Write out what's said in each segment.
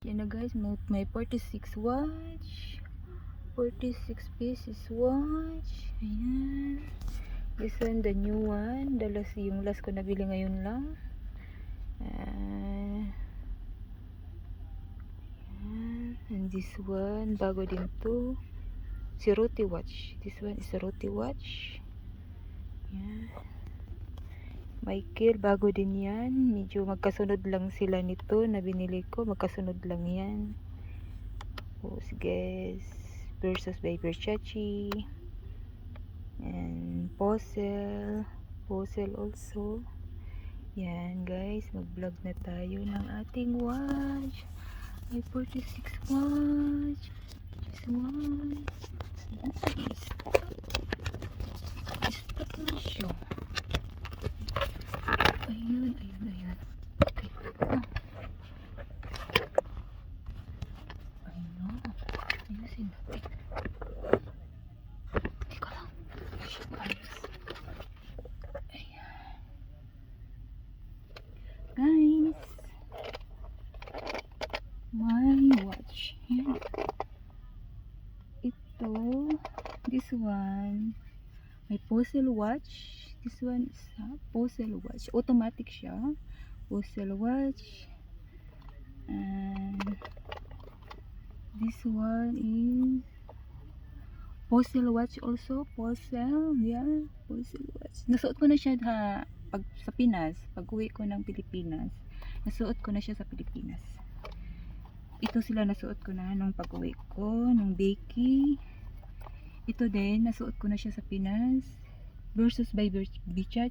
Yan na guys, may 46 watch. 46 pieces watch. Ayan. This one, the new one. Yung last ko nabili ngayon lang. Ayan. And this one, bago din to. Ceruti watch. This one is Ceruti watch. Ayan. Michael, bago din yan. Medyo magkasunod lang sila nito na binili ko. Magkasunod lang yan. Oh, guys. Versus by Versace. And Posel. Posel also. Yan guys. Mag-vlog na tayo ng ating watch. May 46 watch. This one. Stop na siya. Ayun. Ayun. Ayusin natin. Teka lang. Ayos. Ayan. Guys. My watch. Yan. Ito. This one. May Posel watch. This one is Posel watch. Automatic siya. Posel watch. And this one is Posel watch also. Posel. Yeah. Posel watch. Nasuot ko na siya sa Pinas. Pag uwi ko ng Pilipinas. Nasuot ko na siya sa Pilipinas. Ito sila nasuot ko na nung pag uwi ko. Nung Becky. Ito din. Nasuot ko na siya sa Pinas. Versus by Versace. Yeah,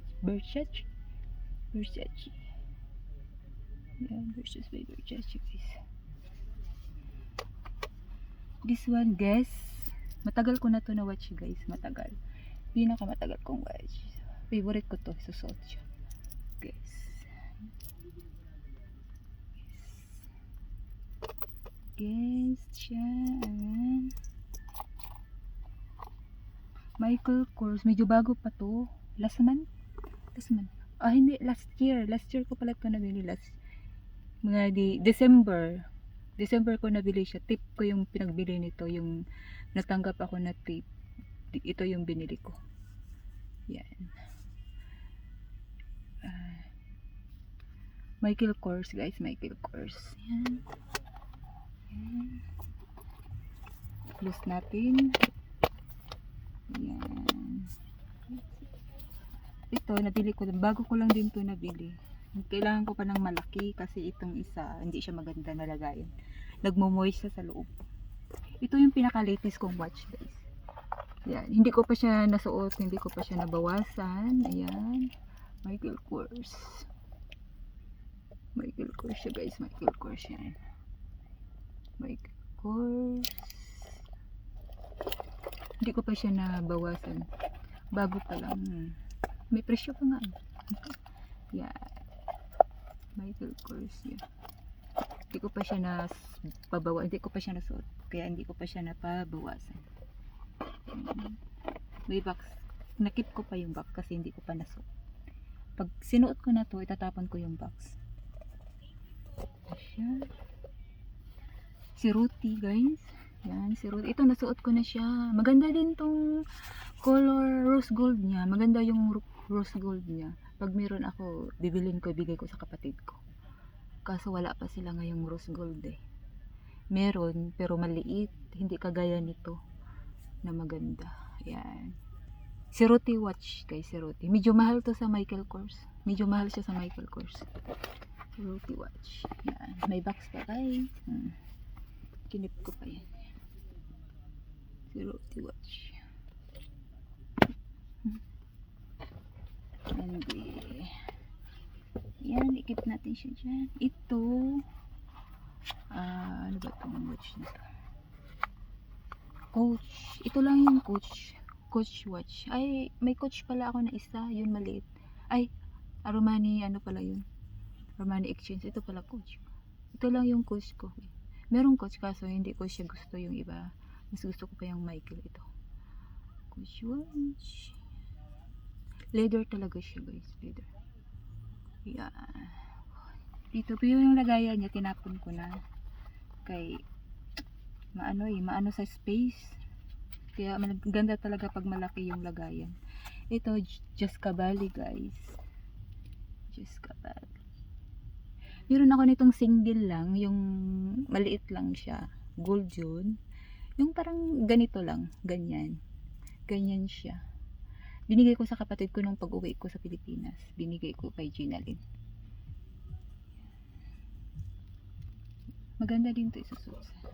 versus by Versace guys. This one guys, matagal ko na to na watch guys, matagal. Pinakamatagal kong watch. Favorite ko to, susuot siya. Guys. Guys, siya. Michael Kors, medyo bago pa to. Last month. Ah, hindi, last year ko pala ito nabili. December ko nabili siya. Tip ko yung pinagbili nito, yung natanggap ako na tip. Ito yung binili ko. Yan. Michael Kors guys, Michael Kors. Yan. Close natin. Yan. Ito, nabili ko. Bago ko lang din to nabili. Kailangan ko pa ng malaki kasi itong isa, hindi siya maganda na lagayin. Nagmo-moist siya sa loob. Ito yung pinaka-latest kong watch guys. Yan. Hindi ko pa siya nasuot, hindi ko pa siya nabawasan. Ayan. Michael Kors. Michael Kors siya guys. Michael Kors yan. Michael Kors. Hindi ko pa siya nabawasan. Bago pa lang. May presyo pa nga. Yan. Michael Kors yan. Hindi ko pa siya hindi ko pa siya nasuot. Kaya hindi ko pa siya napabawasan. May box. Nakip ko pa yung box kasi hindi ko pa nasuot. Pag sinuot ko na to, itatapon ko yung box. Siya. Ceruti guys. Yan, Ceruti. Ito nasuot ko na siya. Maganda din tong color rose gold niya. Maganda yung rose gold niya. Pag meron ako, bigay ko sa kapatid ko. Kaso wala pa sila ngayong rose gold eh. Meron, pero maliit. Hindi kagaya nito na maganda. Yan. Ceruti watch guys, Ceruti. Medyo mahal to sa Michael Kors. Medyo mahal siya sa Michael Kors. Ceruti watch. Yan. May box pa guys. Kinip ko pa yan. Ceruti watch. And yan, ikip natin siya dyan. Ito, ano ba itong watch nito? Coach. Ito lang yung Coach. Coach watch. Ay, may Coach pala ako na isa. Yun maliit. Ay, Armani, ano pala yun? Armani Exchange. Ito pala Coach. Ito lang yung Coach ko. Merong Coach kaso hindi ko siya gusto yung iba. Mas gusto ko pa yung Michael ito. Coach watch. Leather talaga siya guys. Leather. Yan. Dito po yung lagayan niya. Tinapon ko na. kay maano sa space. Kaya maganda talaga pag malaki yung lagayan. Ito, Juscabali guys. Juscabali. Meron ako nitong single lang, yung maliit lang siya. Gold yun. Yung parang ganito lang, ganyan. Ganyan siya. Binigay ko sa kapatid ko nung pag-uwi ko sa Pilipinas. Binigay ko kay Ginalyn. Maganda din to isusuot sa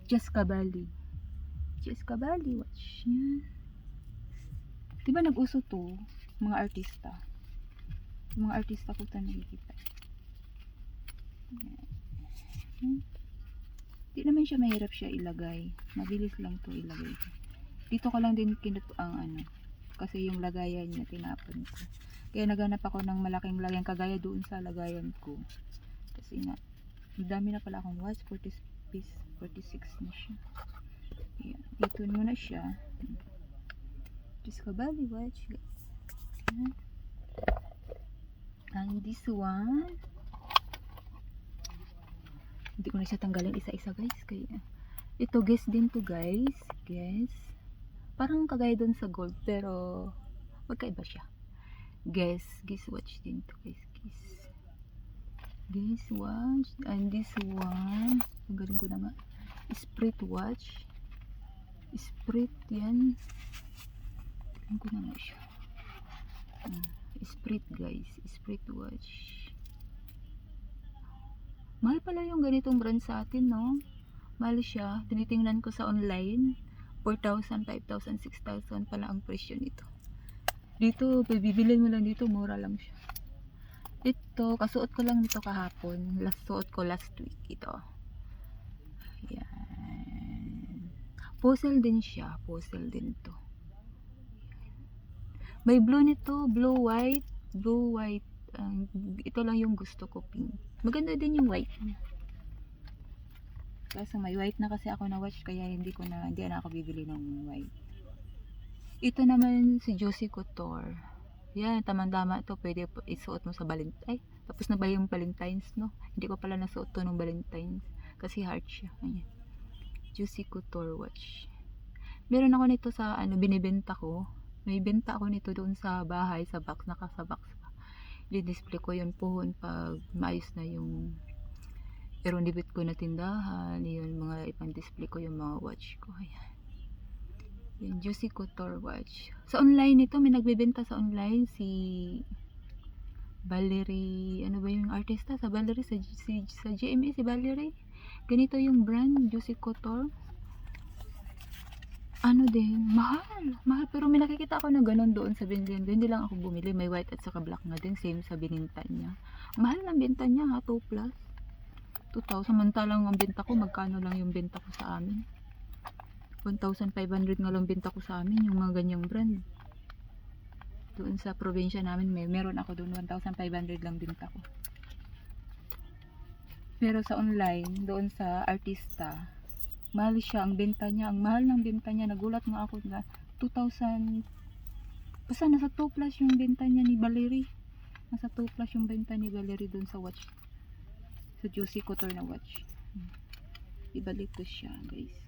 Juscabali. Juscabali watch. Yan. Diba nag-uso to? Mga artista. Mga artista ko ito nakikita. Di naman siya mahirap siya ilagay. Mabilis lang to ilagay. Dito ko lang din ang ano. Kasi yung lagayan niya tinapon ko. Kaya naghanap ako ng malaking lagayan kagaya doon sa lagayan ko. Kasi nga, dami na pala akong watch. 46 na siya. Ayan. Dito muna siya. Juscabali watch. Ayan. And this one, hindi ko na siya tanggalin isa-isa guys. Kaya, ito guess din to guys. Guess. Parang kagaya dun sa gold. Pero, magkaiba siya. Guess watch din to guys. Guess watch. And this one, tanggalin ko na nga. Spirit watch. Spirit yan. Tanggalin ko na nga siya. Spirit guys. Spirit watch. Mahal pala yung ganitong brand sa atin, no? Mahal siya. Tinitingnan ko sa online. 4,000, 5,000, 6,000 pala ang presyo nito. Dito, bibilin mo lang dito, mura lang siya. Ito, kasuot ko lang nito kahapon. Suot ko last week. Ito. Ayan. Puzzle din siya. Puzzle din to. May blue nito. Blue, white. Blue, white. Ito lang yung gusto ko, pink. Maganda din yung white. Kaso may white na kasi ako na watch. Kaya hindi na ako bibili ng white. Ito naman si Juicy Couture. Yan, tamang-tama ito. Pwede isuot mo sa Valentine. Tapos na ba yung Valentine's, no? Hindi ko pala nasuot to ng Valentine's. Kasi heart siya. Ayan. Juicy Couture watch. Meron ako nito sa, binibenta ko. May benta ako nito doon sa bahay, sa box. Naka-sa box pa. I-display ko yun pohon pag maayos na yung eronibit ko na tindahan. Yun, mga ipang-display ko yung mga watch ko. Ayan. Yung Juicy Couture watch. Sa online ito, may nagbebenta sa online si Valerie, ano ba yung artista? Sa Valerie, sa GMA si Valerie. Ganito yung brand, Juicy Couture. Ano din, mahal. Pero may nakikita ako na ganun doon sa binilihan. Hindi lang ako bumili. May white at saka black na din. Same sa bininta niya. Mahal ng benta niya ha, 2 plus. 2,000. Samantalang ang benta ko, magkano lang yung benta ko sa amin. 1,500 nga lang benta ko sa amin, yung mga ganyang brand. Doon sa probinsya namin, meron ako doon, 1,500 lang benta ko. Pero sa online, doon sa artista, mahal siya ang benta niya. Ang mahal ng benta niya, nagulat nga ako na 2,000. Basta nasa 2 plus yung benta niya ni Valerie. Nasa 2 plus yung benta ni Valerie doon sa watch. Sa Juicy Couture na watch. Ibalik ko siya, guys.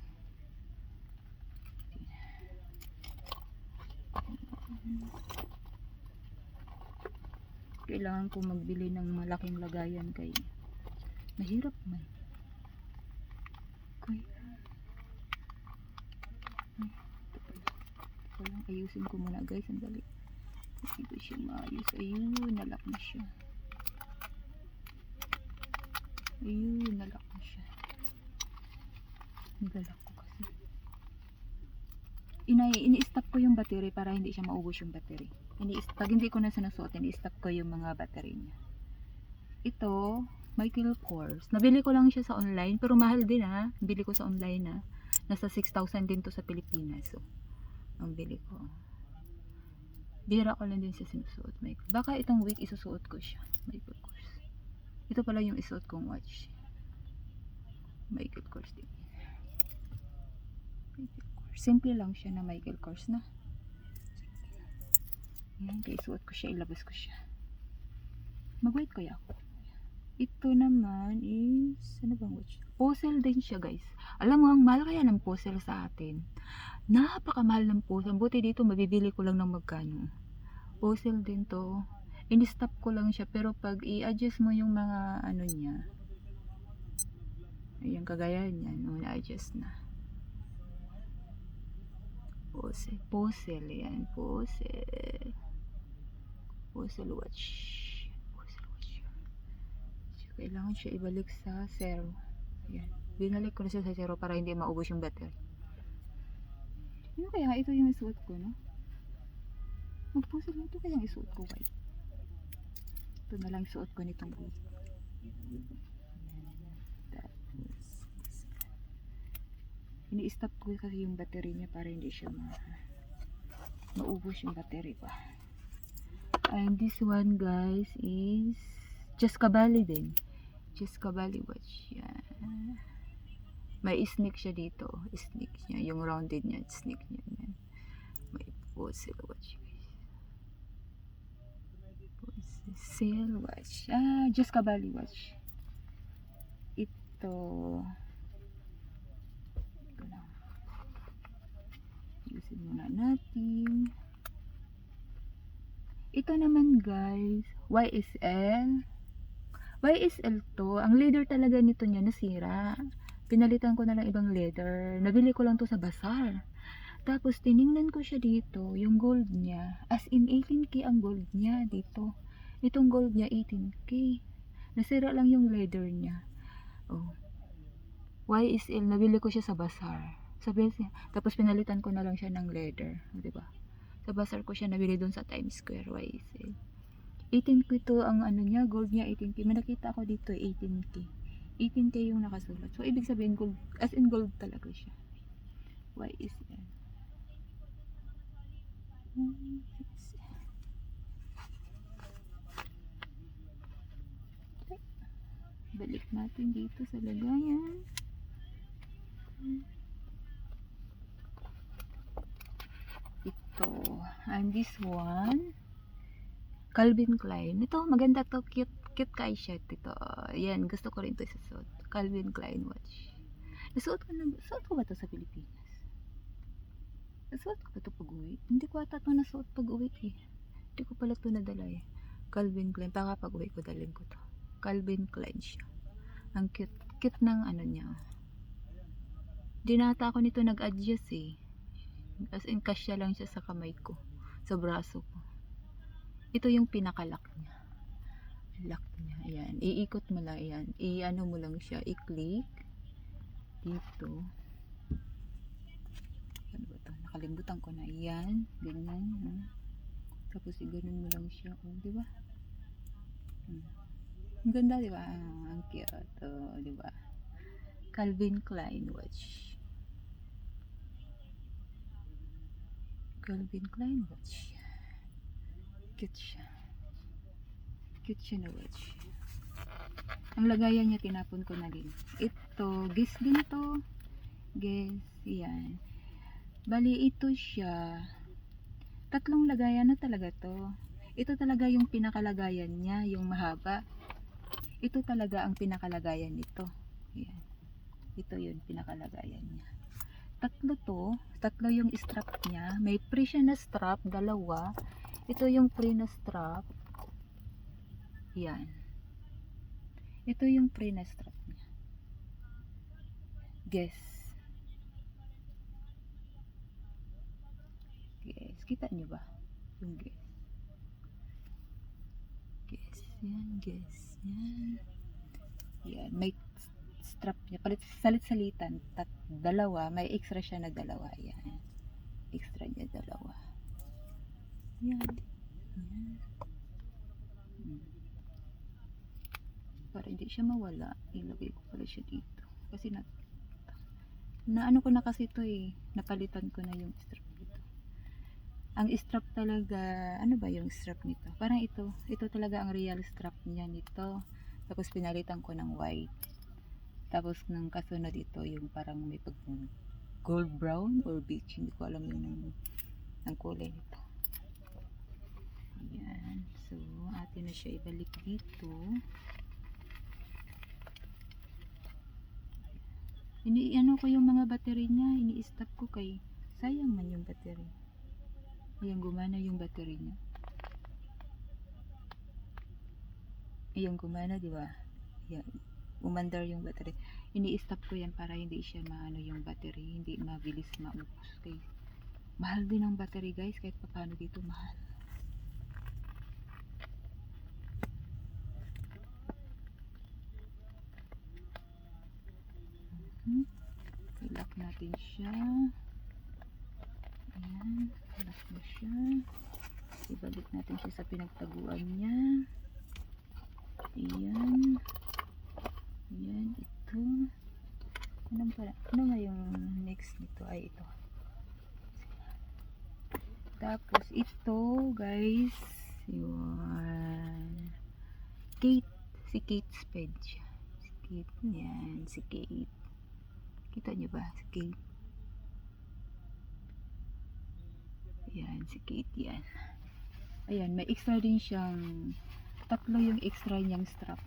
Kailangan ko magbili ng malaking lagayan kay mahirap man. Okay. Walang ayusin ko muna guys, sandali. Hindi ko siya maayos. Ayun, nalak na siya. Ayun, nalak na siya. Nagalak ko kasi. Ini-stop ko yung battery para hindi siya maubos yung battery. Pag hindi ko na sinusuot, ini-stop ko yung mga battery niya. Ito, Michael Kors. Nabili ko lang siya sa online, pero mahal din ha. Nabili ko sa online ha. Nasa 6,000 din to sa Pilipinas. So, ang bili ko. Bira ko lang din siya sinusuot. Baka itong week isusuot ko siya. Michael Kors. Ito pala yung isuot kong watch. Michael Kors din. Michael Kors. Simple lang siya na Michael Kors na. Yan, kaya isuot ko siya, ilabas ko siya. Mag-wait ko ako. Ito naman is Puzzle din siya guys. Alam mo, ang mahal kaya ng puzzle sa atin. Napakamahal ng puzzle. Buti dito mabibili ko lang ng magkano. Puzzle din to. In-stop ko lang siya, pero pag i-adjust mo yung mga ano niya, ayan, kagaya niyan, na-adjust na. Puzzle, yan, puzzle watch. Puzzle watch. So, kailangan siya ibalik sa 0. Yan. Binalik ko na siya sa 0 para hindi maubos yung battery. Ano kaya ito yung isuot ko, no? Mag-puzzle ito kaya yung isuot ko, guys. Ito na lang suot ko nitong blue. Ini-stop ko kasi yung battery niya para hindi siya maubos yung battery pa. And this one guys is Just Cavalli din. Just Cavalli watch. Yan. May snake siya dito. Snake niya. Yung rounded niya. Snake niya. Yan. May puzzle watch. Sale watch. Just Cavalli watch. Ito lang. Usin muna natin. Ito naman guys, YSL. YSL to. Ang leather talaga nito niya nasira. Pinalitan ko na lang ibang leather. Nabili ko lang to sa bazaar. Tapos tiningnan ko siya dito, yung gold niya. As in 18K ang gold niya dito. Itong gold niya 18K. Nasira lang yung leather niya. Oh. YSL, nabili ko siya sa bazaar. Tapos pinalitan ko na lang siya ng leather, 'di ba? Sa bazaar ko siya nabili doon sa Times Square. YSL. 18K to ang ano niya, gold niya 18K. May nakita ako dito 18K. 18K yung nakasulat. So ibig sabihin gold, as in gold talaga siya. YSL. Balik natin dito sa lagayan. Ito. And this one, Calvin Klein. Ito, maganda to. Cute, cute kay shirt ito. Yan, gusto ko rin to isusuot. Calvin Klein watch. Suot ko ba to sa Pilipinas? Nasuot ko ba to pag uwi? Hindi ko ata ito nasuot pag uwi eh. Hindi ko pala ito nadala eh. Calvin Klein. Baka pag uwi ko dalhin ko to. Calvin Klein siya. Ang cute. Cute ng ano niya. Dinata ako nito nag-adjust eh. As in kasya lang siya sa kamay ko. Sa braso ko. Ito yung pinaka-lock niya. Lock niya. Ayan. Iikot mo lang yan. I-ano mo lang siya. I-click. Dito. Ano ba ito? Nakalimutan ko na. Ayan. Ganyan. Tapos i-ganon mo lang siya. O, diba? Ang ganda, diba? Ang cute. O, diba? Calvin Klein watch. Calvin Klein watch. Cute siya. Cute siya na watch. Ang lagayan niya tinapon ko na din. Ito, guess din to. Guess, yan. Bali, ito siya. Tatlong lagayan na talaga to. Ito talaga yung pinakalagayan niya, yung mahaba. Ito talaga ang pinakalagayan nito. Yan. Ito yun, pinakalagayan niya. Tatlo yung strap niya. May pre siya na strap, dalawa. Ito yung pre na strap. Yan. Ito yung pre na strap niya. Guess. Guess. Kita nyo ba? Yung guess. Guess. Yan. Guess. Yan. Yan. May strap niya. Salit-salitan. Dalawa. May extra siya na dalawa. Yan. Extra niya dalawa. Yan. Yan. Para hindi siya mawala, ilagay ko pala siya dito. Kasi na ano ko na kasi ito eh. Napalitan ko na yung strap dito. Ang strap talaga, ano ba yung strap nito? Parang ito. Ito talaga ang real strap niya nito. Tapos pinalitan ko ng white. Tapos ng kasunod ito yung parang may gold brown or beige. Hindi ko alam yung ng kulay nito. Ayan. So, atin na siya ibalik dito. Ano ko yung mga battery niya, ini-stop ko kay sayang man yung battery. Ayan, gumana yung battery niya. Ayan, gumana, di ba? Ayan, umandar yung battery. Ini-stop ko yan para hindi siya maano yung battery, hindi mabilis maubos. Kay mahal din ang battery guys, kahit paano dito mahal. I-lock natin siya. Ayan, lock na siya. Ibalik natin siya sa pinagtaguan niya. Ayan. Ayan, ito. Ano nga yung next nito? Ay, ito. Tapos, ito, guys. Yun. Kate. Si Kate Spade siya. Si Kate. Yan, si Kate. Kita nyo ba? Si Kate. Yan, si Kate yan. Ayan, may extra din siyang tatlo yung extra niyang strap.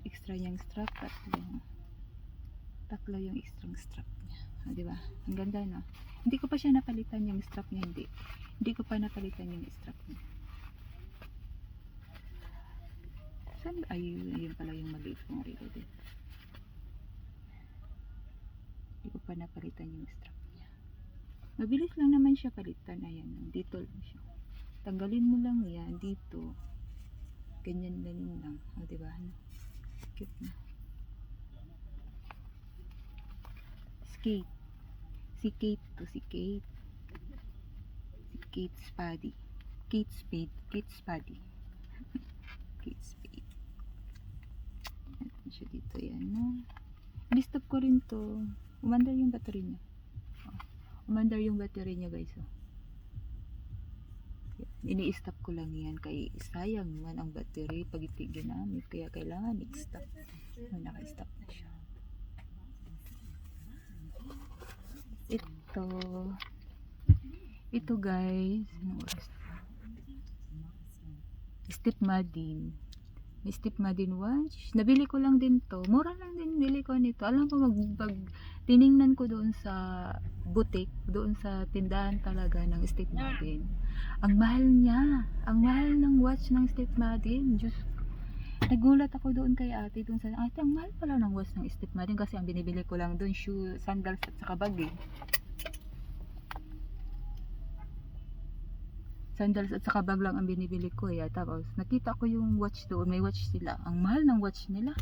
Extra niyang strap, tatlo yung extra strap niya. Di ba? Ang ganda, no? Hindi ko pa siya napalitan yung strap niya, hindi ko pa napalitan yung strap niya. Saan? Ayun pala yung maliit kong relo din. Hindi ko pa napalitan yung strap niya. Mabilis lang naman siya palitan. Ayan, dito lang siya. Tanggalin mo lang yan dito. Ganyan lang. O, diba? Cute na. Skate. Si Kate to. Si Kate. Si Kate Spade. Kate Spade. Kate Spade. Kate Spade. Natin siya dito. Yan, no? Listop ko rin to. Umandar yung battery niya. Umandar yung battery niya, guys. Ini-stop ko lang yan kay sayang man ang battery pag iti ginamit, kaya kailangan i-stop. Naka-stop na siya. Ito guys, Step Madden. May Step Madden watch. Nabili ko lang din to. Mura lang din bili ko nito. Alam ko tiningnan ko doon sa boutique, doon sa tindahan talaga ng Step Madden. Ang mahal niya. Ang mahal ng watch ng Step Madden. Diyos ko. Nagulat ako doon kay ate. Doon sa ate, ang mahal pala ng watch ng Step Madden kasi ang binibili ko lang doon shoe, sandals at saka bag eh. Sandals at saka bag lang ang binibili ko eh. Tapos nakita ko yung watch doon, may watch sila. Ang mahal ng watch nila.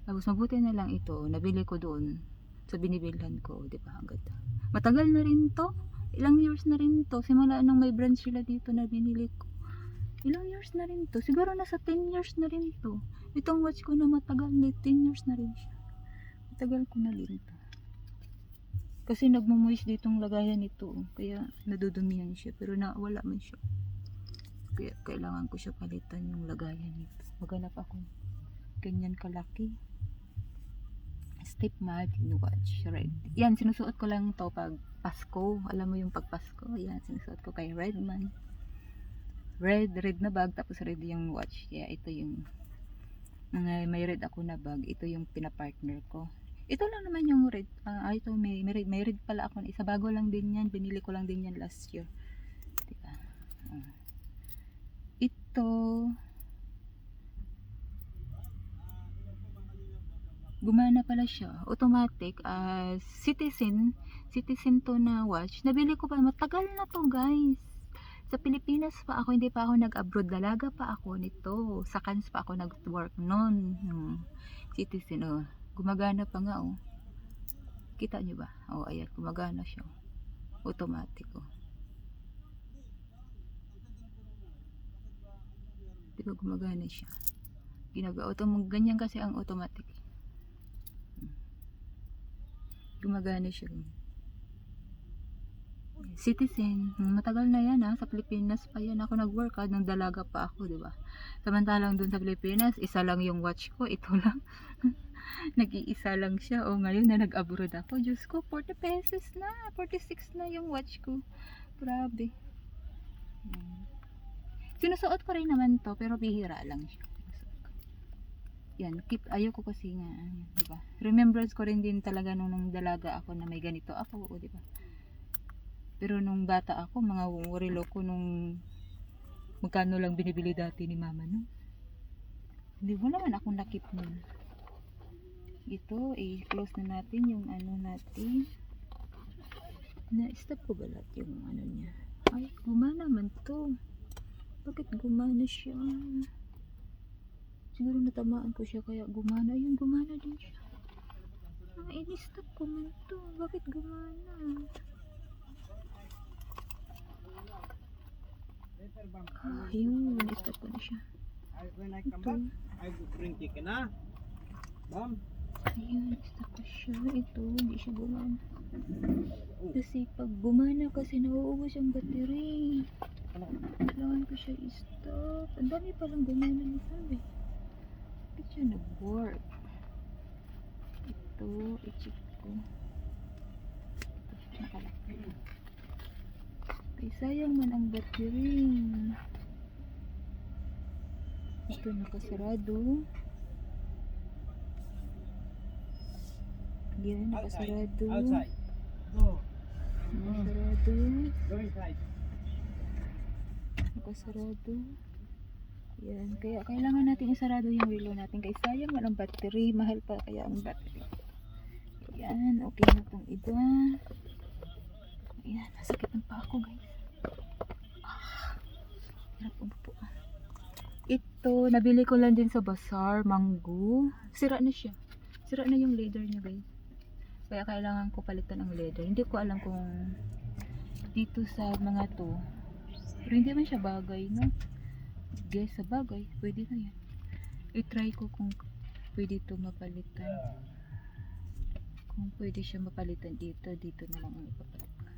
Tapos mabuti na lang ito, nabili ko doon sa binibilhan ko, di ba? Ang ganda. Matagal na rin to. Ilang years na rin to. Simula nung may branch sila dito na binili ko. Ilang years na rin to. Siguro nasa 10 years na rin to. Itong watch ko na matagal na 10 years na rin siya. Matagal ko na rin to. Kasi nagmumoist ditong lagayan nito. Kaya nadudumihan siya. Pero nawala man siya. Kaya kailangan ko siya palitan yung lagayan nito. Maghanap ako. Ganyan kalaki. Step Madden watch. Red. Yan, sinusuot ko lang to pag Pasko. Alam mo yung pag Pasko. Yan, sinusuot ko kay Redman. Red na bag. Tapos red yung watch. Kaya ito yung may red ako na bag. Ito yung pinapartner ko. Ito lang naman yung red. Ito may red pala ako. Isa bago lang din yan. Binili ko lang din yan last year. Diba? Ito. Gumana pala siya. Automatic. Citizen to na watch. Nabili ko pa. Matagal na to guys. Sa Pilipinas pa ako. Hindi pa ako nag-abroad. Dalaga pa ako nito. Sa Cannes pa ako nag-work noon. Citizen. Gumagana pa nga Kita nyo ba? Ayan, gumagana siya. Automatic Diba gumagana siya? Ganyan kasi ang automatic. Gumagana siya. Citizen. Matagal na yan sa Pilipinas pa yan ako nag-work nung dalaga pa ako, diba? Samantalang dun sa Pilipinas, isa lang yung watch ko, ito lang. Nag-iisa lang siya. Ngayon na nag-abroad ako, Diyos ko, 40 pesos na. 46 na yung watch ko. Grabe. Sinusuot ko rin naman to, pero bihira lang siya. yan, ayoko kasi nga, di ba? Remembrance ko rin din talaga nung dalaga ako na may ganito ako, o di ba? Pero nung bata ako, mga relo ko nung magkano lang binibili dati ni mama, no? Hindi mo naman akong nakip nun. Ito, i-close na natin yung ano natin. Na-stop ko ba lahat yung ano niya? Ay, gumana man to. Bakit gumana siya? Siguro natamaan ko siya kaya gumana. Ayun, gumana din siya. Ah, in-stop ko man to. Bakit gumana? Ah, yun. In-stop ko na siya. When I come back, I will bring chicken, ha? Ma'am? Ayun, stop ko siya. Ito, hindi siya gumana. Kasi pag gumana kasi nauubos yung battery. Kailangan ko siya i-stop. Ang dami palang gumana nito eh. Bakit siya nag-work? Ito, i-check ko. Ito, nakalaki. Kaya sayang man ang battery. Ito, nakasarado. Yan, nakasarado. Outside. Go. Nakasarado. Go inside. Nakasarado. Yan, kaya kailangan natin isarado yung relo natin. Kaya sayang man ang battery. Mahal pa kaya ang battery. Yan, okay na itong iba. Ayan, nasakit ng pa ako guys. Hirap umupo. Ito, nabili ko lang din sa bazaar, mango. Sira na siya. Sira na yung leather niya guys. Kaya kailangan ko palitan ang leather. Hindi ko alam kung dito sa mga to. Pero hindi man siya bagay, no? Guys, sa bagay, pwede na yan. I-try ko kung pwede ito mapalitan. Kung pwede siya mapalitan dito, dito na lang ang ipapalitan.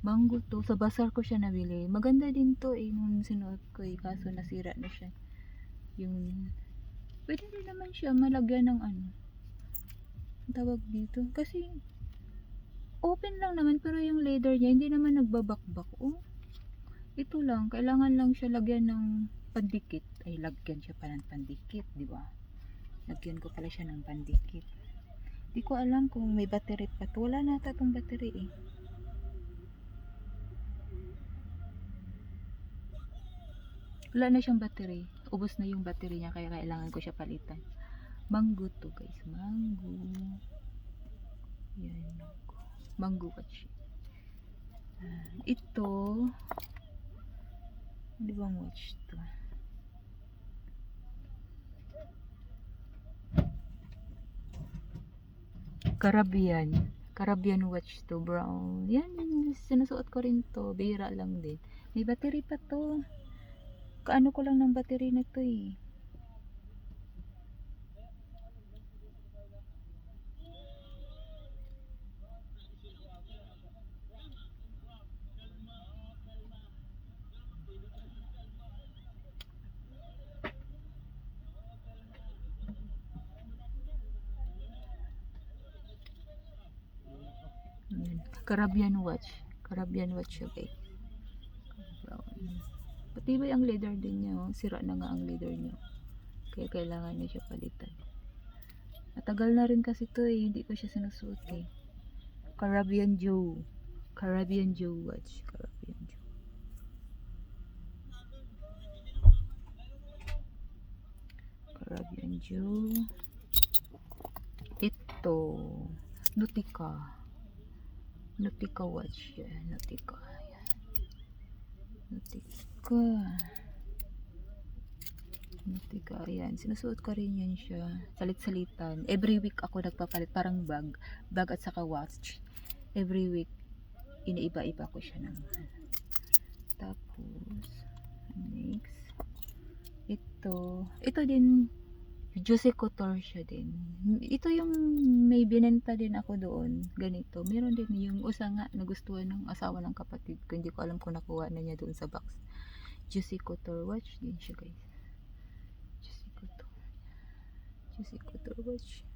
Mango to, sa bazaar ko siya nabili. Maganda din to eh, nung sinuot ko eh, kaso nasira na siya. Yung, pwede rin naman siya malagyan ng ano, tawag dito. Kasi, open lang naman, pero yung leather niya, hindi naman nagbabakbak. Oh, ito lang, kailangan lang siya lagyan ng pandikit. Ay, lagyan siya pa ng pandikit, di ba? Lagyan ko pala siya ng pandikit. Di ko alam kung may battery pa to. Wala nata tong battery eh. Wala na siyang battery. Ubos na yung battery niya, kaya kailangan ko siya palitan. Mango to guys, mango. Yan, mango. Mango watch. Ito, ano bang watch to? Caribbean watch to, brown. Yan, sinusuot ko rin to. Bira lang din. May battery pa to. Kaano ko lang ng battery na to eh. Caribbean watch siya guys. Brown. Patibay ang leather din niya, oh. Sira na nga ang leather niya, kaya kailangan niya siya palitan. Matagal na rin kasi to eh, hindi ko siya sinusuot eh. Caribbean Joe watch. Caribbean Joe. Ito, Nautica watch yan. Nautica, ayan. Sinusuot ko rin yan siya. Salit-salitan. Every week ako nagpapalit. Parang bag at saka watch. Every week, iniiba-iba ko siya ng tapos, next. Ito din, Juicy Couture siya din. Ito yung may binenta din ako doon. Ganito. Meron din yung usa nga nagustuhan ng asawa ng kapatid ko. Hindi ko alam kung nakuha na niya doon sa box. Juicy Couture watch din siya guys. Juicy Couture watch.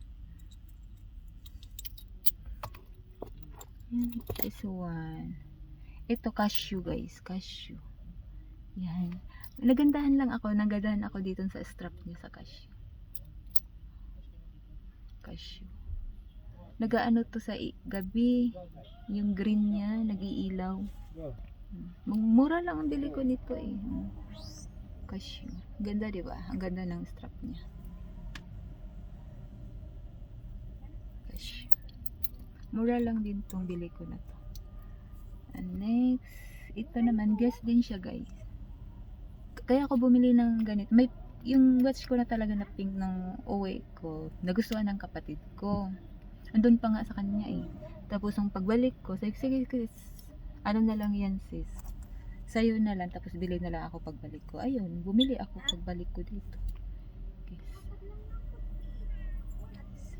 Yan. This one. Ito Casio guys. Casio. Yan. Nagandahan ako dito sa strap niya sa Casio. Cashew. Nagaano to sa gabi. Yung green niya, nag-iilaw. Mura lang ang bili ko nito eh. Cashew. Ganda, di ba? Ang ganda ng strap niya. Cashew. Mura lang din tong bili ko na to. And next, ito naman, guess din siya guys. Kaya ako bumili ng ganito. May, yung watch ko na talaga na pink ng uwi ko, nagustuhan ng kapatid ko. Andun pa nga sa kanya eh. Tapos yung pagbalik ko, sige, ano na lang yan sis. Sa'yo na lang, tapos bili na lang ako pagbalik ko. Ayun, bumili ako pagbalik ko dito. Guys.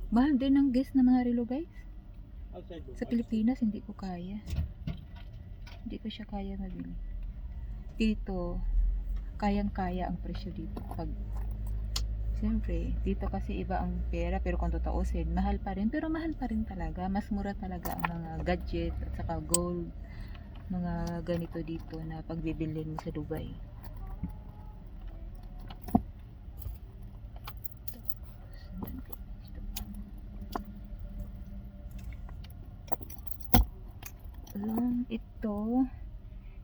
Mahal din ang guess na mga relo guys. Sa Pilipinas, hindi ko kaya. Hindi ko siya kaya mabili. Dito, kayang-kaya ang presyo dito. Siyempre, dito kasi iba ang pera, pero kung tutuusin, mahal pa rin. Pero mahal pa rin talaga. Mas mura talaga ang mga gadget at saka gold. Mga ganito dito na pagbibilin mo sa Dubai.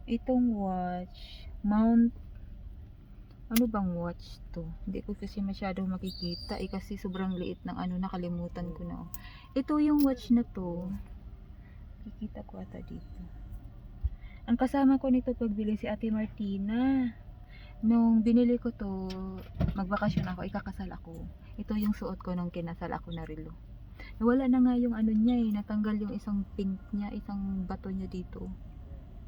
Itong watch, Mount, ano bang watch to? Hindi ko kasi masyadong makikita eh, kasi sobrang liit ng ano, nakalimutan ko na. Ito yung watch na to, kikita ko ata dito. Ang kasama ko nito pagbili si Ate Martina. Nung binili ko to, magbakasyon ako, ikakasal ako. Ito yung suot ko nung kinasal ako na relo. Nawala na nga yung ano niya eh, natanggal yung isang pink niya, isang bato niya dito.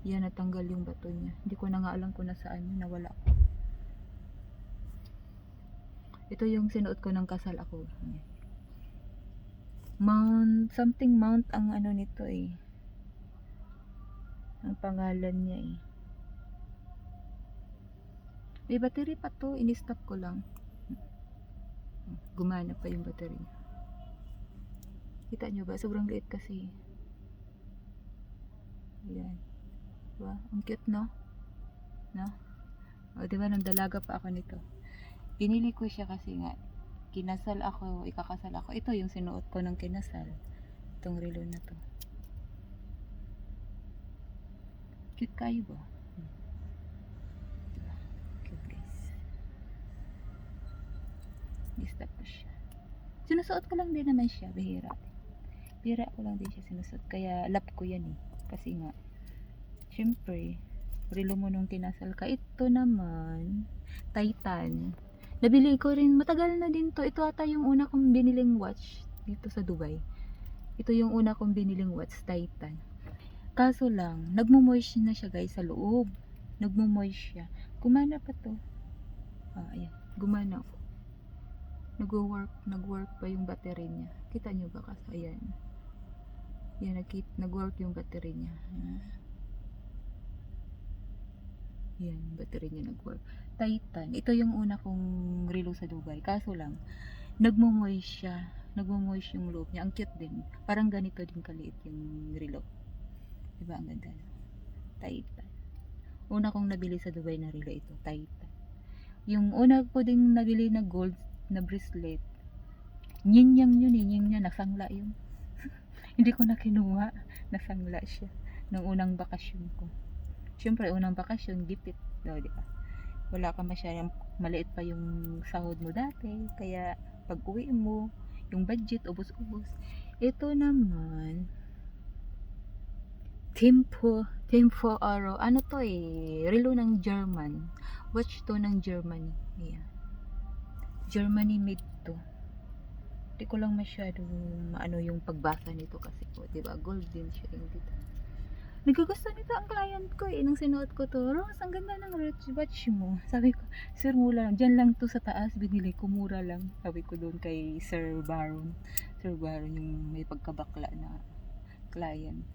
Yan, natanggal yung bato niya. Hindi ko na nga alam kung nasaan yun, nawala ko. Ito yung sinuot ko nang kasal ako. Mount, something Mount ang ano nito eh. Ang pangalan niya eh. May battery pa to, in-stop ko lang. Gumana pa yung battery niya. Kita nyo ba? Sobrang liit kasi. Ayan. Diba? Ang cute, no? No? O, diba? Nang dalaga pa ako nito. Pinili ko siya kasi nga, kinasal ako, ikakasal ako. Ito yung sinuot ko ng kinasal. Itong relo na to. Cute kayo ba? Diba? Cute guys. Di-stop ko siya. Sinusuot ko lang din naman siya, bihira. Bihira ko lang din siya sinusuot. Kaya lap ko yan eh. Kasi nga, syempre, relo mo nung kinasal ka. Ito naman, Titan. Nabili ko rin, matagal na din to. Ito ata yung una kong biniling watch dito sa Dubai. Ito yung una kong biniling watch, Titan. Kaso lang, nagmo-moist na siya guys sa loob. Nagmo-moist siya. Gumana pa to. Ayan, gumana. Nag-work pa yung battery niya. Kita nyo ba kasi? Ayan. Yan, nag-work yung battery niya. Yan, battery niya nag-work. Titan. Ito yung una kong relo sa Dubai. Kaso lang, nagmo-moist siya. Nagmo-moist yung loob niya. Ang cute din. Parang ganito din kaliit yung relo. Diba ang ganda? Titan. Una kong nabili sa Dubai na relo ito. Titan. Yung una ko ding nabili na gold na bracelet. Nyinyang yun eh. Nyinyang. Nasangla yun. Hindi ko na kinuha. Nasangla siya. Nung unang bakasyon ko. Siyempre, unang bakasyon, gipit. O, diba? Wala ka masyadong, maliit pa yung sahod mo dati. Kaya, pag uwi mo, yung budget, ubos-ubos. Ito naman, Tempo Aro. Ano to eh? Relo ng German. Watch to ng Germany. Ayan. Germany made to. Hindi ko lang masyadong maano yung pagbasa nito kasi po, diba? Gold din siya yung dito. Nagkagusto nito ang client ko eh, nung sinuot ko to. Rose, ang ganda ng watch mo. Sabi ko, sir, mura lang. Diyan lang to sa taas, binili ko, mura lang. Sabi ko doon kay Sir Baron. Sir Baron yung may pagkabakla na client.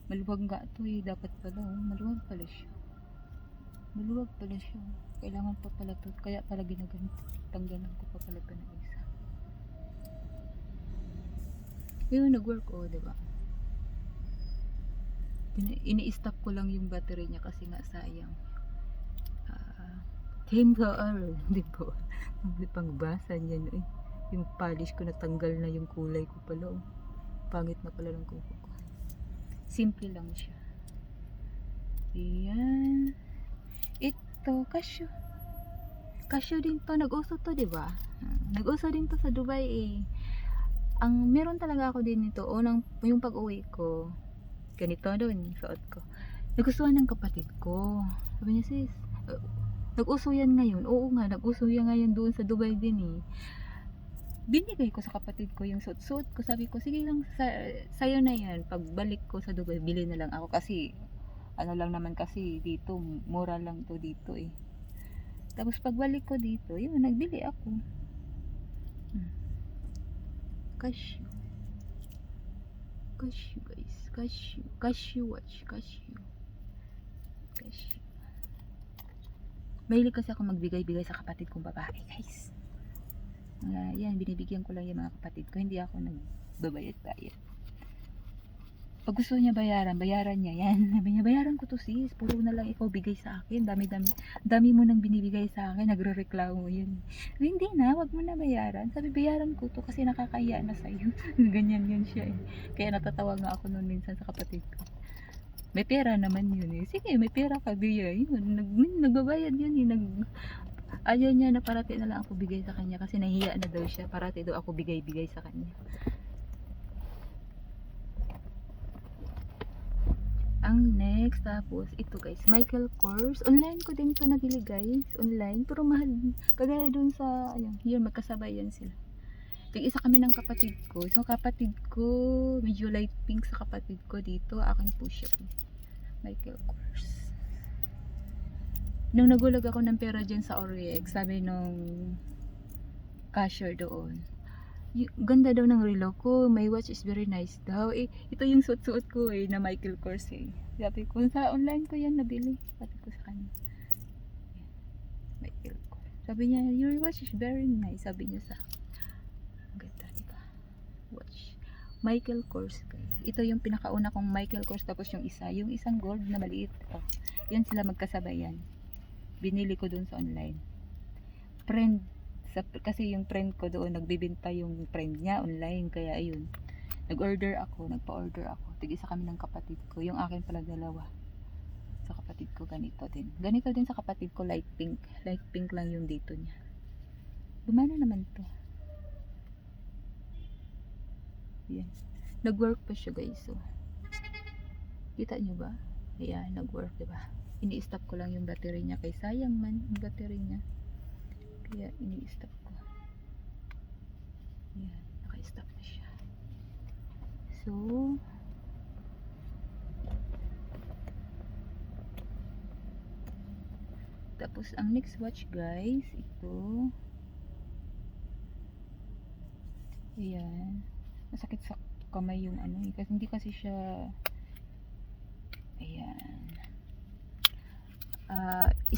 Maluwag nga to eh, dapat pala. Oh. Maluwag pala siya. Maluwag pala siya. Kailangan pa pala to. Kaya pala ginagamit. Tanggalan ko pa pala to na isa. Yun, nag-work oh, diba? Ini-stop ko lang yung battery niya kasi nga sayang. Tempo Aro, di ko. Pangbasa niya no eh. Yung polish ko natanggal na yung kulay ko pala. Oh. Pangit na pala ng kuko ko. Simple lang siya. Ayan. Ito, cashew. Cashew din to. Nag-uso to, diba? Nag-uso din to sa Dubai eh. Ang meron talaga ako din nito. Unang, yung pag-uwi ko, ganito doon, suot ko. Nagustuhan ng kapatid ko. Sabi niya, sis, nag-uso yan ngayon. Oo nga, nag-uso yan ngayon doon sa Dubai din eh. Binigay ko sa kapatid ko yung suot-suot ko. Sabi ko, sige lang, sa'yo na yan. Pagbalik ko sa Dubai, bili na lang ako. Kasi, ano lang naman kasi dito, mura lang to dito eh. Tapos pagbalik ko dito, yun, nagbili ako. Cashew. Cashew guys. Cashew. Cashew watch. Cashew. Cashew. Mahilig kasi ako magbigay-bigay sa kapatid kong babae guys. Yan, binibigyan ko lang yung mga kapatid ko. Hindi ako nagbabayad-bayad. Pag gusto niya bayaran niya. Yan, sabi niya, bayaran ko to sis. Puro na lang ikaw bigay sa akin. Dami mo nang binibigay sa akin. Nagre-reklamo yun. Sabi, hindi na, wag mo na bayaran. Sabi, bayaran ko to kasi nakakaya na sa'yo. Ganyan yun siya eh. Kaya natatawa nga ako noon minsan sa kapatid ko. May pera naman yun eh. Sige, may pera ka, bigay. Yun, nagbabayad yun eh. Ayaw niya na parati na lang ako bigay sa kanya kasi nahiya na daw siya. Parati daw ako bigay-bigay sa kanya. Ang next, tapos ito guys, Michael Kors. Online ko din to nabili guys. Online, pero mahal. Kagaya dun sa, ayun, yun, magkasabay yan sila. Tig-isa kami ng kapatid ko. So kapatid ko, medyo light pink sa kapatid ko dito. Akin po siya. Michael Kors. Nung nagulag ako ng pera dyan sa Oriex, sabi nung cashier doon, ganda daw ng relo ko, my watch is very nice daw. Eh, ito yung suot-suot ko eh, na Michael Kors eh. Sabi ko, sa online ko yan nabili. Sabi ko sa kanya. Michael Kors. Sabi niya, your watch is very nice. Sabi niya sa ganda, diba? Watch. Michael Kors guys. Ito yung pinakauna kong Michael Kors, tapos yung isang gold na maliit. Oh, yan sila magkasabayan. Binili ko doon sa online. Kasi yung friend ko doon, nagbibenta yung friend niya online. Kaya ayun, nagpa-order ako. Tig-isa kami ng kapatid ko. Yung akin pala dalawa. Sa kapatid ko ganito din. Ganito din sa kapatid ko, light pink. Light pink lang yung dito niya. Gumana naman to. Yan. Nag-work pa siya guys. So, kita nyo ba? Ayan, nag-work diba? Ini-stop ko lang yung battery niya. Kay sayang man yung battery niya. Kaya ini-stop ko. Ayan, naka-stop na siya. So, tapos ang next watch guys, ito. Ayan. Masakit sa kamay yung ano eh. Kasi hindi kasi siya, ayan.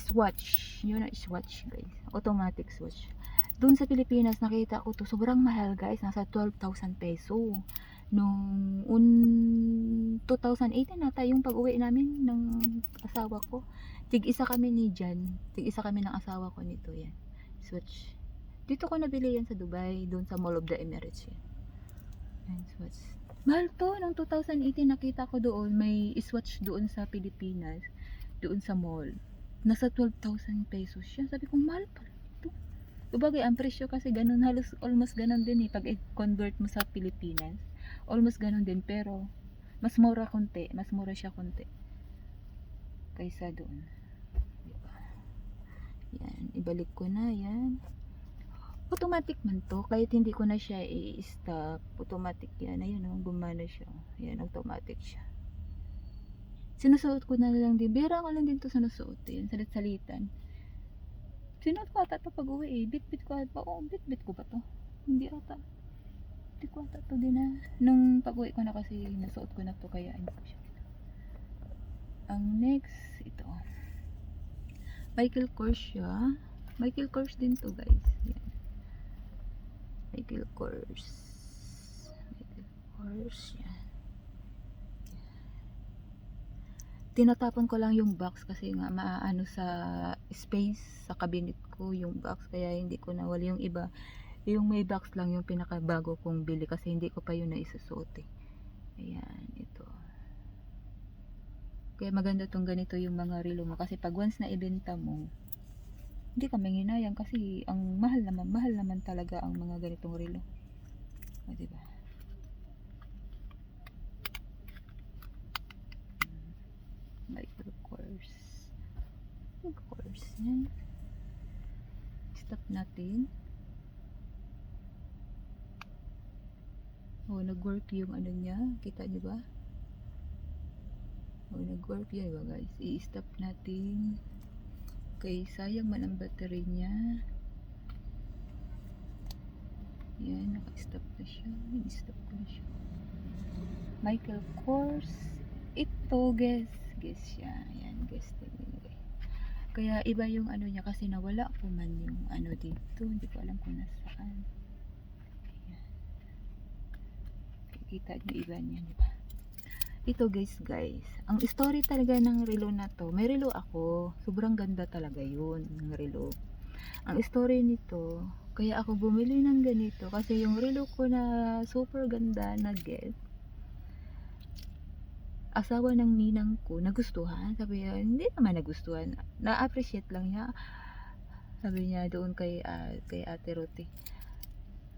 Swatch. Yun ang swatch guys. Automatic swatch. Doon sa Pilipinas nakita ko to. Sobrang mahal guys. Nasa 12,000 peso. Nung 2018 nata yung pag-uwi namin ng asawa ko. Tig-isa kami ni Jan. Tig-isa kami ng asawa ko nito yan. Swatch. Dito ko nabili yan sa Dubai. Doon sa Mall of the Emirates yan. Ayan, swatch. Mahal to. Nung 2018 nakita ko doon. May swatch doon sa Pilipinas. Doon sa mall. Nasa 12,000 pesos siya. Sabi ko, mahal pala ito. Bagay, ang presyo kasi ganun, halos almost ganun din eh. Pag i-convert mo sa Pilipinas, almost ganun din. Pero, mas mura konti. Mas mura siya konti. Kaysa doon. Diba? Yan. Ibalik ko na. Yan. Automatic man to. Kahit hindi ko na siya i-stop. Automatic yan. Ayan o. Gumana siya. Yan. Automatic siya. Sinusuot ko na lang din. Bira ko lang din to sinusuot. Yan, salit-salitan. Sinuot ko ata ito pag uwi eh. Bit-bit ko ata. Oo, bit-bit ko ba to? Hindi ata. Hindi ko ata to din na. Nung pag uwi ko na kasi nasuot ko na to kaya hindi ko siya. Ang next, ito. Michael Kors siya. Michael Kors din to guys. Yan. Michael Kors. Michael Kors. Yan. Tinatapon ko lang yung box kasi nga maaano sa space sa cabinet ko yung box kaya hindi ko nawala yung iba. Yung may box lang yung pinakabago kong bili kasi hindi ko pa yun naisusuot eh. Ayan, ito. Kaya maganda tong ganito yung mga relo mo kasi pag once na ibenta mo, hindi ka manghinayang kasi ang mahal naman talaga ang mga ganitong relo. O, diba? Michael Kors. Michael Kors. Yan. Stop natin. Oh, nag-work yung ano niya. Kita niyo ba? Oh, nag-work yan ba guys? I-stop natin. Okay, sayang man ang battery niya. Yan, naka-stop na siya. I-stop ko na siya. Michael Kors. Ito, guys. Guess siya. Yan, guess talaga. Kaya iba yung ano niya kasi nawala po man yung ano dito. Hindi ko alam kung nasaan. Kita nyo iba niya, di ba? Ito guys, ang story talaga ng relo na to, may relo ako, sobrang ganda talaga yun, ng relo. Ang story nito, kaya ako bumili ng ganito, kasi yung relo ko na super ganda na get, asawa ng ninang ko, nagustuhan, sabi niya, hindi naman nagustuhan, na-appreciate lang niya, sabi niya doon kay Ate Rote,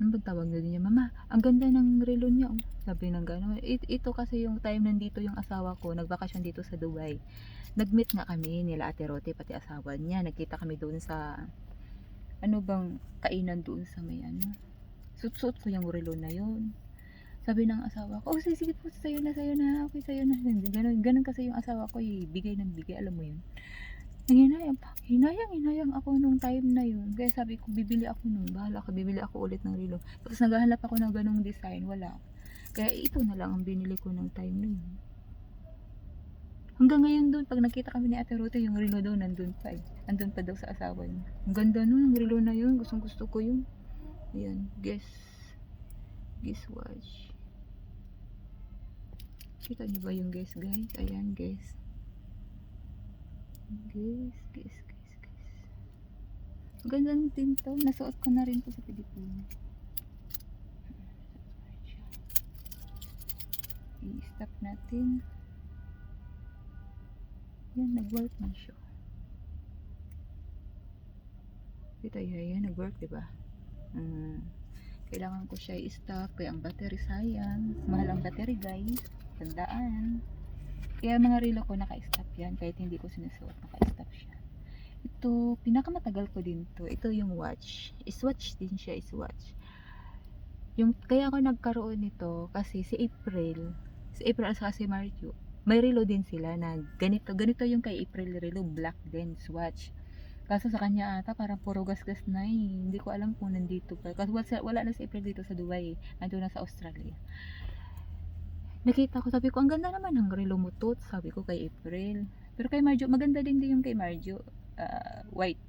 ano bang tawag na niya, mama, ang ganda ng relo niya, oh. Sabi ng gano'n. Ito kasi yung time nandito yung asawa ko, nagbakasyon dito sa Dubai. Nag-meet nga kami nila Ate Rote, pati asawa niya. Nagkita kami doon sa, ano bang kainan doon sa may ano. Suot-suot ko yung relo na yun. Sabi ng asawa ko, oh sige po, sa'yo na, okay sa'yo na. Ganun kasi yung asawa ko, bigay ng bigay, alam mo yun. Hinayang ako nung time na yun. Kaya sabi ko, bibili ako nung, bahala ka, bibili ako ulit ng relo. Tapos naghahanap ako ng ganong design, wala. Kaya ito na lang ang binili ko ng time na yun. Hanggang ngayon doon, pag nakita kami ni Ate Rote, yung relo daw nandun pa eh. Nandun pa daw sa asawa niya. Ang ganda nun, ang relo na yun. Gustong gusto ko yun. Ayan, guess watch. Kita niyo ba yung guess guys? Ayan guys. Guys. Ganda din to. Nasuot ko na rin to sa Pilipinas. I-stop natin. Yan, nag-work na siya. Dito yan, nag-work, diba? Kailangan ko siya i-stop. Kaya ang battery sayang. Mahal ang battery guys. Tandaan. Kaya mga relo ko naka-stop yan. Kahit hindi ko sinusuot, naka-stop siya. Ito, pinakamatagal ko din to. Ito yung watch. Iswatch din siya, iswatch. Kaya ako nagkaroon nito kasi si April at saka si Mario, may relo din sila na ganito yung kay April relo, black din, swatch. Kaso sa kanya ata parang puro gasgas na eh. Hindi ko alam kung nandito pa. Kasi wala na si April dito sa Dubai. Nandito na sa Australia. Nakita ko, sabi ko, ang ganda naman ng relo mo to. Sabi ko kay April. Pero kay Marjo, maganda din yung kay Marjo. White.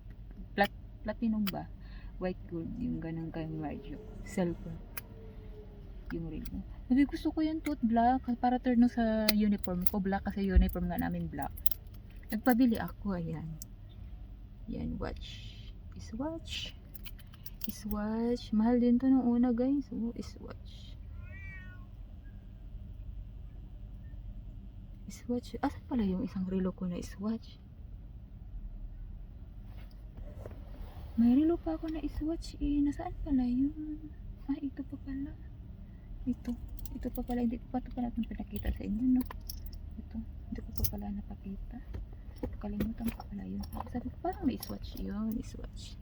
Platinum ba? White gold. Yung ganun kay Marjo. Silver. Yung relo. Sabi, gusto ko yan to, black. Para turn sa uniform ko. Black kasi uniform nga namin black. Nagpabili ako, ayan. Yan, watch. Iswatch. Mahal din to nung una guys. Oh, iswatch. Asan pala yung isang relo ko na iswatch? May relo pa ako na iswatch eh. Nasaan pala yun? Ito pa pala. Ito pa pala. Hindi ko pa ito pala itong pinakita sa inyo, no? Hindi ko pa pala napakita. Kalimutan ko pala yun. Sabi ko, parang may iswatch yun. Iswatch.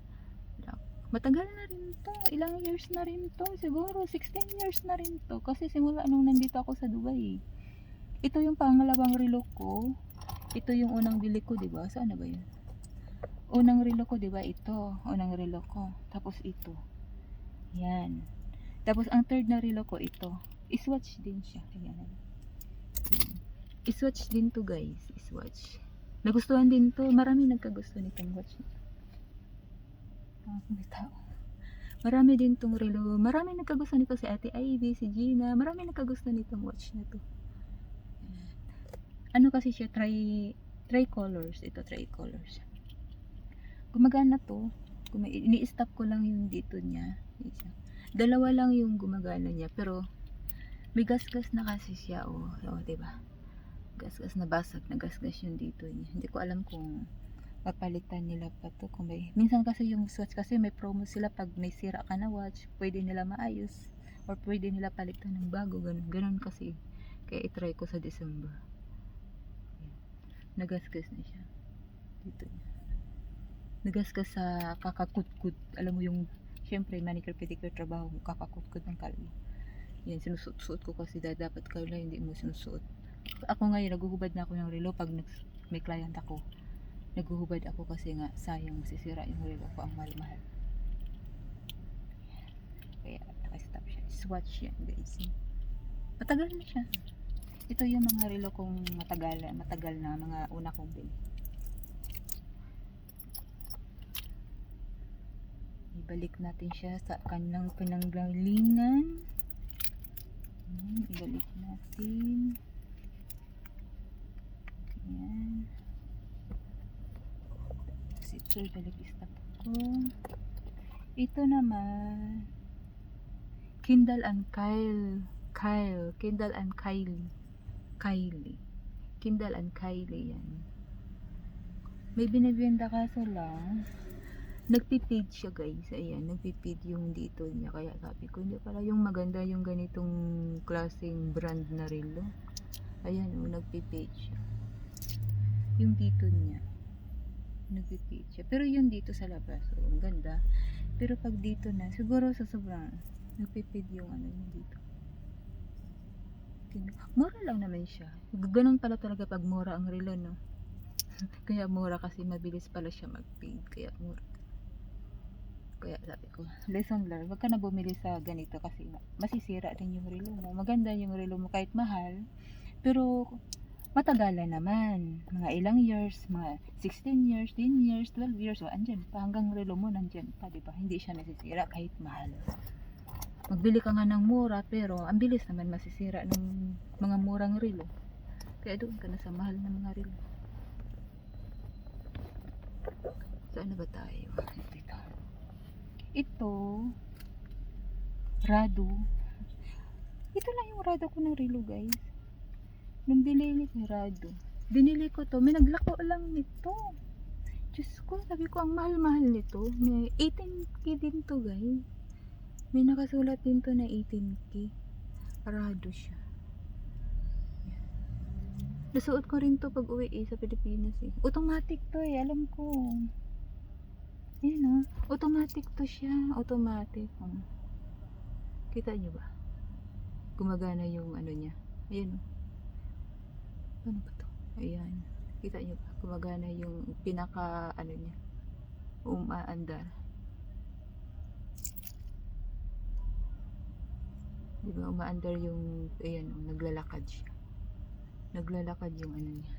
Matagal na rin to. Ilang years na rin to. Siguro 16 years na rin to. Kasi simula nung nandito ako sa Dubai. Ito yung pangalawang relo ko. Ito yung unang bili ko, diba? Saan na ba yun? Unang relo ko, diba? Ito. Unang relo ko. Tapos ito. Yan. Tapos ang third na relo ko, ito. Iswatch din siya. Ayan. Iswatch din to guys. Iswatch. Nagustuhan din to. Marami nagkagusto nitong watch nito. May tao. Marami din tong relo. Marami nagkagusto nito si Ate Ivy, si Gina. Marami nagkagusto nitong watch na to. Ano kasi siya, tri-colors. Ito, tri-colors. Gumagana to. Ini-stop ko lang yung dito niya. Isa. Dalawa lang yung gumagana niya, pero may gasgas na kasi siya, diba? Gasgas na basag, na gasgas yung dito niya. Hindi ko alam kung papalitan nila pa to. Kung may, minsan kasi yung swatch kasi may promo sila pag may sira ka na watch, pwede nila maayos or pwede nila palitan ng bago, ganun kasi. Kaya itry ko sa December. Nagasgas na siya dito niya. Nagasgas sa kakakudkud. Alam mo yung, syempre manicure pedicure trabaho mo, kakakudkud ng kalyo. Yan, sinusuot-suot ko kasi dapat kalyo hindi mo sinusuot. Ako ngayon, naguhubad na ako ng relo pag may client ako. Naguhubad ako kasi nga sayang masisira yung relo ko, ang mahal-mahal. Kaya naka-stop siya. Swatch yan guys. Matagal na siya. Ito yung mga relo kong matagal na mga una kong bili. Ibalik natin siya sa kanilang pinanggalingan. Ibalik natin. Ayan. Tapos ito, ibalik stop ko. Ito naman, Kindle and Kylie. Kindle and Kylie. Kindle and Kylie yan. May binibenta kaso lang, nagpipid siya guys. Ayan, nagpipid yung dito niya. Kaya sabi ko, hindi pala yung maganda yung ganitong klaseng brand na relo. Ayan nagpipid siya. Yung dito niya nagpipid siya, pero yung dito sa labas ang ganda, pero pag dito na siguro sa sobrang nagpipid yung ano yung dito. Mura lang naman siya, ganun pala talaga pag mura ang relo, no? Kaya mura kasi mabilis pala siya magpid, kaya mura. Kaya sabi ko, lesson learned, wag ka na bumili sa ganito kasi masisira din yung relo mo. Maganda yung relo mo kahit mahal, pero matagalan naman, mga ilang years, mga 16 years, 10 years, 12 years, andyan pa, hanggang relo mo nandyan pa, diba? Hindi siya nasisira kahit mahal. Magbili ka nga ng mura, pero ang bilis naman masisira ng mga murang relo. Kaya doon ka na sa mahal na mga relo. Saan na ba tayo? Ito Rado. Ito lang yung Rado ko ng relo guys. Nung binili ko Rado, binili ko to, may naglako lang nito. Diyos ko, sabi ko ang mahal-mahal nito. May 18k din to guys. May nakasulat din to na 18k. Rado siya. Nasuot ko rin to pag uwi sa Pilipinas eh. Automatic to eh, alam ko. Ayan automatic to siya. Automatic. Kita nyo ba? Gumagana yung ano niya. Ayan Ano ba to? Ayan. Kita nyo ba? Gumagana yung pinaka ano niya. Umaandar. Diba umaandar yung ayan naglalakad siya. Naglalakad yung ano niya.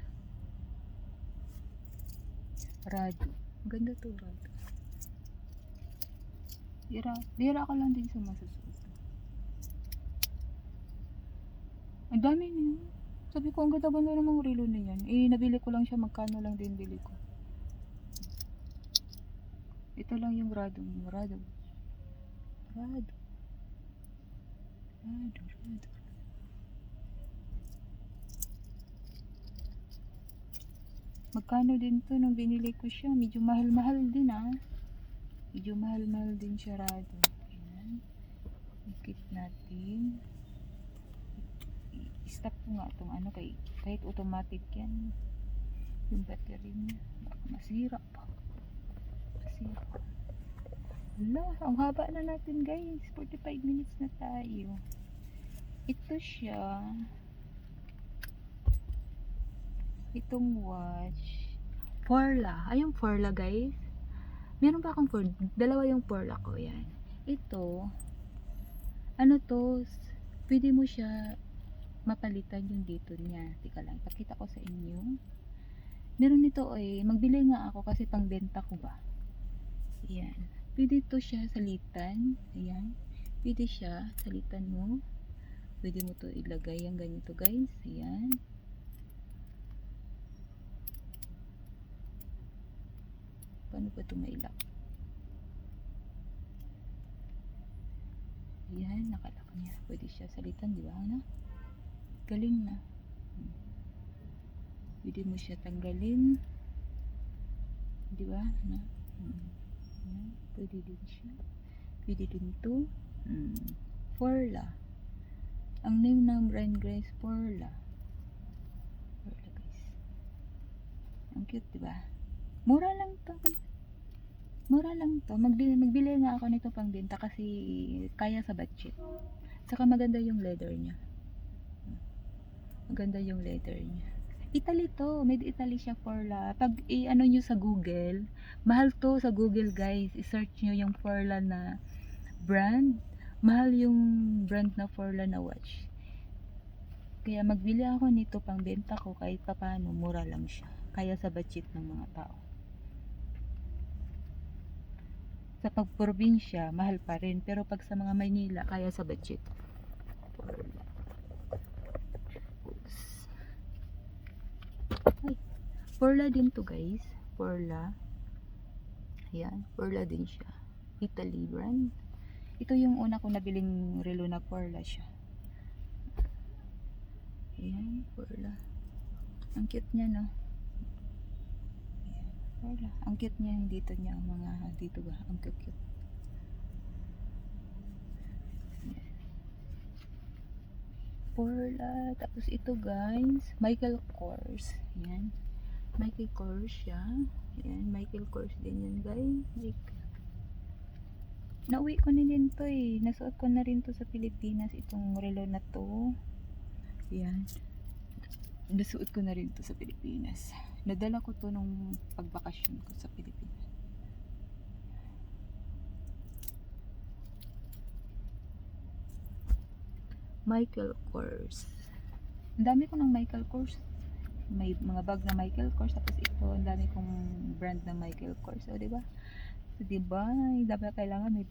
Rado. Ganda to Rado. Bira ko lang din sa masusuot. Ang dami niyo. Sabi ko, ang ganda-ganda namang relo na yan. Nabili ko lang siya, magkano lang din bili ko. Ito lang yung Rado. Magkano din to nung binili ko siya? Medyo mahal-mahal din Medyo mahal-mahal din siya Rado. Ayan. Ikit natin. I-stop ko nga itong ano kahit automatic yan. Yung battery niya. Baka masira pa. Hala, ang haba na natin guys. 45 minutes na tayo. Ito siya. Itong watch. Forla. Ayong Forla guys. Meron pa akong Forla. Dalawa yung Forla ko. Yan. Ito. Ano to? Pwede mo siya mapalitan yung dito niya. Tika lang. Pakita ko sa inyo. Meron nito magbili nga ako kasi pangbenta ko ba. Yan. Pwede to siya salitan. Ayan. Pwede siya salitan mo. Pwede mo to ilagay ang ganito guys. Ayan. Paano ba ito mailak? Yan, nakalak niya. Pwede siya salitan, di ba? Ano? Galing na. Pwede mo siya tanggalin. Di ba? Ano? Yan, pwede din siya. Pwede din to. Forla. Ang name ng brand guys, Forla. Forla guys. Ang cute, di ba? Mura lang to. Mura lang to. Magbili nga ako nito pang benta kasi kaya sa budget. Saka maganda yung leather niya. Maganda yung leather niya. Italy to. Made Italy siya, Forla. Pag i-ano nyo sa Google, mahal to sa Google guys. I-search nyo yung Forla na brand. Mahal yung brand na Forla na watch. Kaya magbili ako nito pang benta ko kahit paano mura lang siya. Kaya sa budget ng mga tao. Sa pagprobinsya, mahal pa rin. Pero pag sa mga Maynila, kaya sa budget. Forla. Ay, Forla din to guys. Forla. Ayan, Forla din siya. Italy brand. Ito yung una ko nabiling relo na Forla siya. Ayan, Forla. Ang cute niya, no? Ayan, Forla. Ang cute niya yung dito niya. Ang mga dito ba? Ang cute. Ayan. Forla. Tapos ito guys, Michael Kors. Ayan. Michael Kors siya. Ayan, Michael Kors din yan guys. Nauwi ko na din to eh. Nasuot ko na rin to sa Pilipinas. Itong relo na to. Ayan. Nasuot ko na rin to sa Pilipinas. Nadala ko to nung pagbakasyon ko sa Pilipinas. Michael Kors. Ang dami ko ng Michael Kors. May mga bag na Michael Kors. Tapos ito, ang dami kong brand na Michael Kors. O, diba? So, diba? Dapat kailangan may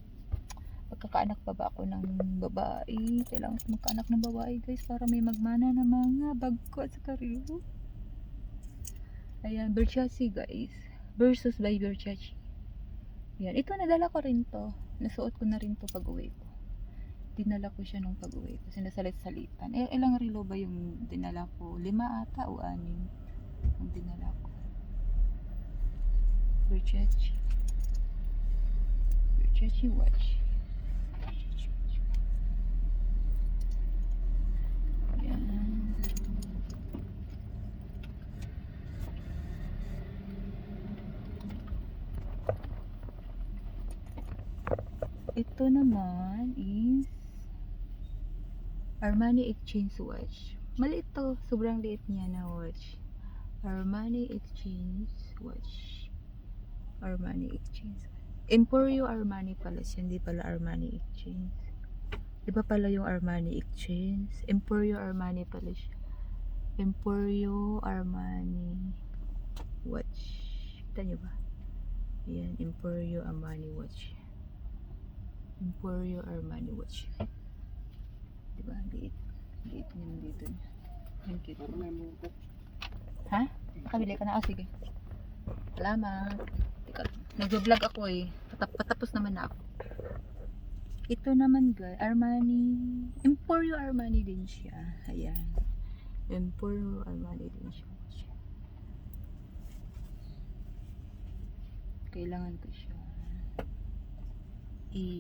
pagkakaanak pa ba ako ng babae. Kailangan magkaanak ng babae guys para may magmana ng mga bag ko at saka relo. Ayan, Versace guys. Versus by Versace. Ayan, ito nadala ko rin to. Nasuot ko na rin to pag uwi ko. Dinala ko siya nung pag uwi ko. Kasi nasalit-salitan. Ilang relo ba yung dinala ko? 5 ata o 6 ang dinala ko. Versace. Versace watch. Ito naman is Armani Exchange watch. Maliit to, sobrang liit niya na watch. Armani Exchange watch. Armani Exchange. Emporio Armani pala siya, hindi pala Armani Exchange. Iba pala yung Armani Exchange. Emporio Armani pala siya. Emporio Armani watch. Kita nyo ba? Ayan, Emporio Armani watch. Emporio Armani watch. Diba? Liit. Liit niya dito niya. Ang cute. Ha? Nakabili ka na? Oh, sige. Salamat. Nag-vlog ako eh. Patapos naman na ako. Ito naman guys, Armani. Emporio Armani din siya. Ayan. Emporio Armani din siya. Kailangan ko siya.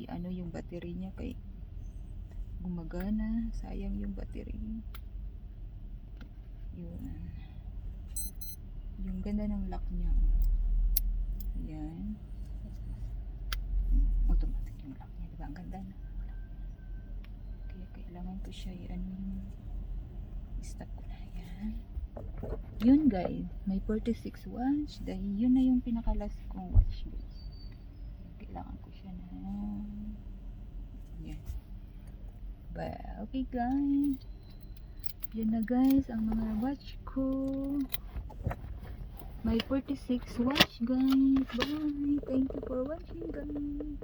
Ano yung battery niya kay gumagana, sayang yung battery. Yung ganda ng lock niya. Ayan, automatic yung lock niya, diba? Ang ganda na. Kaya kailangan ko siya yung stop ko na. Ayan. Yun guys, may 46 watch dahil yun na yung pinakalas kong watch guys. Kailangan ko siya na yan. Okay guys, yan na guys ang mga watch ko. May 46 watch guys. Bye, thank you for watching guys.